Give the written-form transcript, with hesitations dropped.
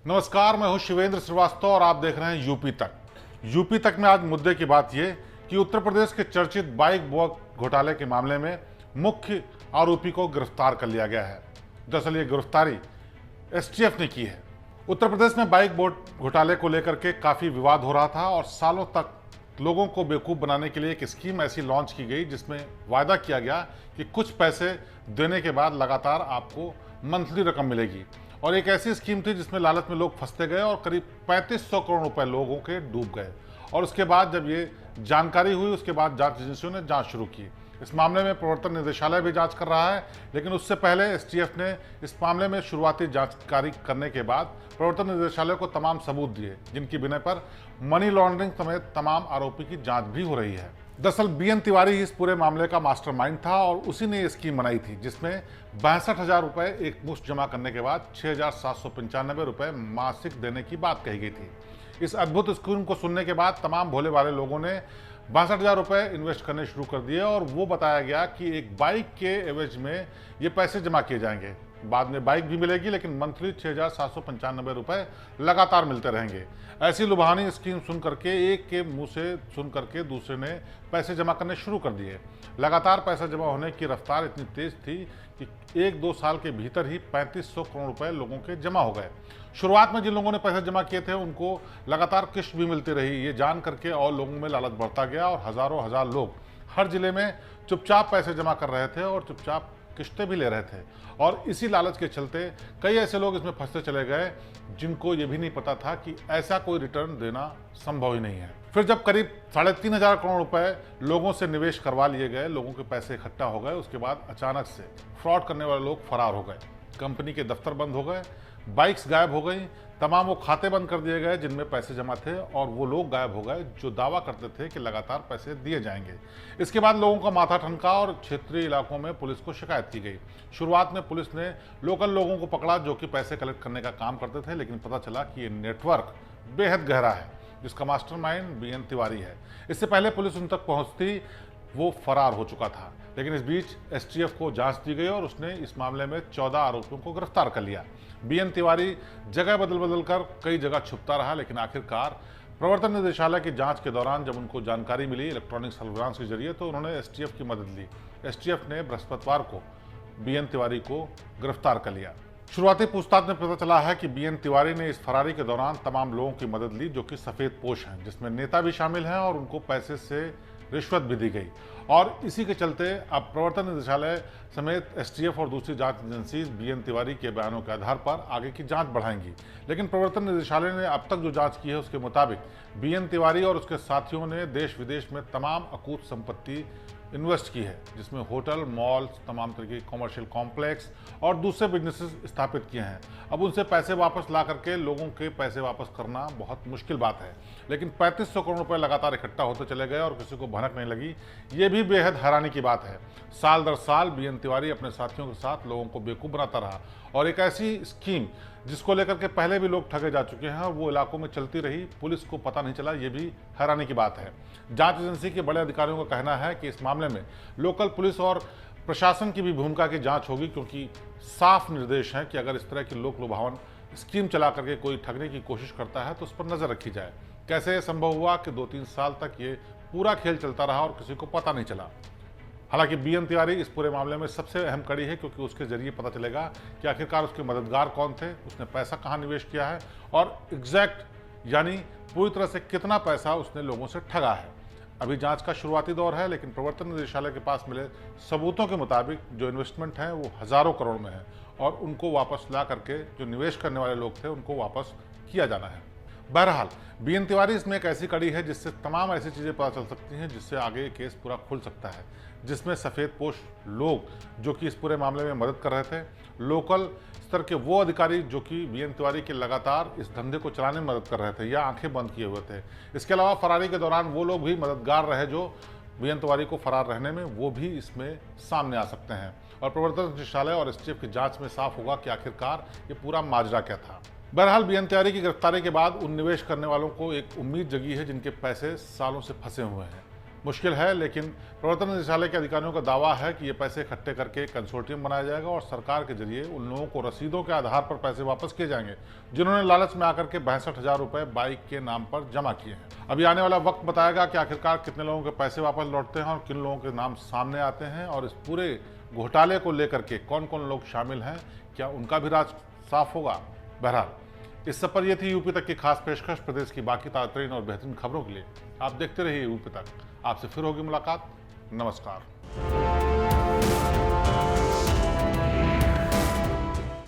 नमस्कार, मैं हूं शिवेंद्र श्रीवास्तव और आप देख रहे हैं यूपी तक। यूपी तक में आज मुद्दे की बात यह कि उत्तर प्रदेश के चर्चित बाइक बोट घोटाले के मामले में मुख्य आरोपी को गिरफ्तार कर लिया गया है। दरअसल ये गिरफ्तारी एसटीएफ ने की है। उत्तर प्रदेश में बाइक बोट घोटाले को लेकर के काफी विवाद हो रहा था और सालों तक लोगों को बेवकूफ बनाने के लिए एक स्कीम ऐसी लॉन्च की गई जिसमें वायदा किया गया कि कुछ पैसे देने के बाद लगातार आपको मंथली रकम मिलेगी। और एक ऐसी स्कीम थी जिसमें लालच में लोग फंसते गए और करीब 3500 करोड़ रुपए लोगों के डूब गए। और उसके बाद जब ये जानकारी हुई, उसके बाद जांच एजेंसियों ने जांच शुरू की। इस मामले में प्रवर्तन निदेशालय भी जांच कर रहा है, लेकिन उससे पहले एसटीएफ ने इस मामले में शुरुआती जानकारी करने के बाद प्रवर्तन निदेशालय को तमाम सबूत दिए, जिनकी बिना पर मनी लॉन्ड्रिंग समेत तमाम आरोपी की जांच भी हो रही है। दरअसल बीएन तिवारी इस पूरे मामले का मास्टरमाइंड था और उसी ने स्कीम बनाई थी जिसमें 62,000 रुपए एक मुश्त जमा करने के बाद 6,795 रुपए मासिक देने की बात कही गई थी। इस अद्भुत स्कीम को सुनने के बाद तमाम भोले भाले लोगों ने 62,000 रुपए इन्वेस्ट करने शुरू कर दिए और वो बताया गया कि एक बाइक के एवज में ये पैसे जमा किए जाएंगे। बाद में बाइक भी मिलेगी, लेकिन मंथली 6,795 रुपए लगातार मिलते रहेंगे। ऐसी लुभानी स्कीम सुन करके एक के मुंह से सुन करके दूसरे ने पैसे जमा करने शुरू कर दिए। लगातार पैसा जमा होने की रफ्तार इतनी तेज थी कि 1-2 साल के भीतर ही 3500 करोड़ रुपए लोगों के जमा हो गए। शुरुआत में जिन लोगों ने पैसे जमा किए थे उनको लगातार किस्त भी मिलती रही। ये जान करके और लोगों में लालच बढ़ता गया और हजारों हजार लोग हर जिले में चुपचाप पैसे जमा कर रहे थे और चुपचाप किस्तें भी ले रहे थे। और इसी लालच के चलते कई ऐसे लोग इसमें फंसते चले गए जिनको ये भी नहीं पता था कि ऐसा कोई रिटर्न देना संभव ही नहीं है। फिर जब करीब 3,500 करोड़ रुपए लोगों से निवेश करवा लिए गए, लोगों के पैसे इकट्ठा हो गए, उसके बाद अचानक से फ्रॉड करने वाले लोग फरार हो गए। कंपनी के दफ्तर बंद हो गए, बाइक्स गायब हो गई, तमाम वो खाते बंद कर दिए गए जिनमें पैसे जमा थे और वो लोग गायब हो गए जो दावा करते थे कि लगातार पैसे दिए जाएंगे। इसके बाद लोगों का माथा ठनका और क्षेत्रीय इलाकों में पुलिस को शिकायत की गई। शुरुआत में पुलिस ने लोकल लोगों को पकड़ा जो कि पैसे कलेक्ट करने का काम करते थे, लेकिन पता चला कि ये नेटवर्क बेहद गहरा है जिसका मास्टरमाइंड बीएन तिवारी है। इससे पहले पुलिस उन तक पहुंचती वो फरार हो चुका था, लेकिन इस बीच एसटीएफ को जांच दी गई और उसने इस मामले में 14 आरोपियों को गिरफ्तार कर लिया। बीएन तिवारी जगह बदल बदल कर कई जगह छुपता रहा, लेकिन आखिरकार प्रवर्तन निदेशालय की जांच के दौरान जब उनको जानकारी मिली इलेक्ट्रॉनिक सर्विलांस के जरिए, तो उन्होंने एसटीएफ की मदद ली। एसटीएफ ने बृहस्पतिवार को बीएन तिवारी को गिरफ्तार कर लिया। शुरुआती पूछताछ में पता चला है कि बीएन तिवारी ने इस फरारी के दौरान तमाम लोगों की मदद ली जो कि सफेद पोश हैं, जिसमें नेता भी शामिल हैं और उनको पैसे से रिश्वत भी दी गई। और इसी के चलते अब प्रवर्तन निदेशालय समेत एसटीएफ और दूसरी जांच एजेंसी बीएन तिवारी के बयानों के आधार पर आगे की जांच बढ़ाएंगी। लेकिन प्रवर्तन निदेशालय ने अब तक जो जांच की है उसके मुताबिक बीएन तिवारी और उसके साथियों ने देश विदेश में तमाम अकूत संपत्ति इन्वेस्ट की है, जिसमें होटल, मॉल्स, तमाम तरह के कॉमर्शियल कॉम्प्लेक्स और दूसरे बिजनेसेस स्थापित किए हैं। अब उनसे पैसे वापस ला करके लोगों के पैसे वापस करना बहुत मुश्किल बात है, लेकिन 3500 करोड़ रुपए लगातार इकट्ठा होते चले गए और किसी को भनक नहीं लगी। ये भी बेहद हैरानी की बात है। साल दर साल बीएन तिवारी अपने साथियों के साथ लोगों को बेवकूफ बनाता रहा और एक ऐसी स्कीम जिसको लेकर के पहले भी लोग ठगे जा चुके हैं और वो इलाकों में चलती रही, पुलिस को पता नहीं चला, ये भी हैरानी की बात है। जांच एजेंसी के बड़े अधिकारियों का कहना है कि इस मामले में लोकल पुलिस और प्रशासन की भी भूमिका की जांच होगी, क्योंकि साफ निर्देश है कि अगर इस तरह की लोक लुभावन स्कीम चला करके कोई ठगने की कोशिश करता है तो उस पर नजर रखी जाए। कैसे संभव हुआ कि 2-3 साल तक ये पूरा खेल चलता रहा और किसी को पता नहीं चला। हालांकि बीएन तिवारी इस पूरे मामले में सबसे अहम कड़ी है, क्योंकि उसके जरिए पता चलेगा कि आखिरकार उसके मददगार कौन थे, उसने पैसा कहां निवेश किया है और एग्जैक्ट यानी पूरी तरह से कितना पैसा उसने लोगों से ठगा है। अभी जांच का शुरुआती दौर है, लेकिन प्रवर्तन निदेशालय के पास मिले सबूतों के मुताबिक जो इन्वेस्टमेंट है वो हजारों करोड़ में है और उनको वापस ला करके जो निवेश करने वाले लोग थे उनको वापस किया जाना है। बहरहाल बीएन तिवारी इसमें एक ऐसी कड़ी है जिससे तमाम ऐसी चीजें पता चल सकती हैं, जिससे आगे केस पूरा खुल सकता है, जिसमें सफेद पोश लोग जो कि इस पूरे मामले में मदद कर रहे थे, लोकल स्तर के वो अधिकारी जो कि बीएन तिवारी के लगातार इस धंधे को चलाने में मदद कर रहे थे या आंखें बंद किए हुए थे। इसके अलावा फरारी के दौरान वो लोग भी मददगार रहे जो बीएन तिवारी को फरार रहने में, वो भी इसमें सामने आ सकते हैं। और प्रवर्तन निदेशालय और एसटीएफ की जांच में साफ होगा कि आखिरकार ये पूरा माजरा क्या था। बहरहाल बीएन तिवारी की गिरफ्तारी के बाद उन निवेश करने वालों को एक उम्मीद जगी है जिनके पैसे सालों से फंसे हुए हैं। मुश्किल है, लेकिन प्रवर्तन निदेशालय के अधिकारियों का दावा है कि ये पैसे इकट्ठे करके कंसोर्टियम बनाया जाएगा और सरकार के जरिए उन लोगों को रसीदों के आधार पर पैसे वापस किए जाएंगे जिन्होंने लालच में आकर के 62,000 रुपए बाइक के नाम पर जमा किए हैं। अभी आने वाला वक्त बताएगा कि आखिरकार कितने लोगों के पैसे वापस लौटते हैं और किन लोगों के नाम सामने आते हैं, और इस पूरे घोटाले को लेकर के कौन कौन लोग शामिल हैं, क्या उनका भी राज साफ होगा। बहरहाल इस सब पर यह थी यूपी तक की खास पेशकश। प्रदेश की बाकी ताज़ा और बेहतरीन खबरों के लिए आप देखते रहिए यूपी तक। आपसे फिर होगी मुलाकात। नमस्कार।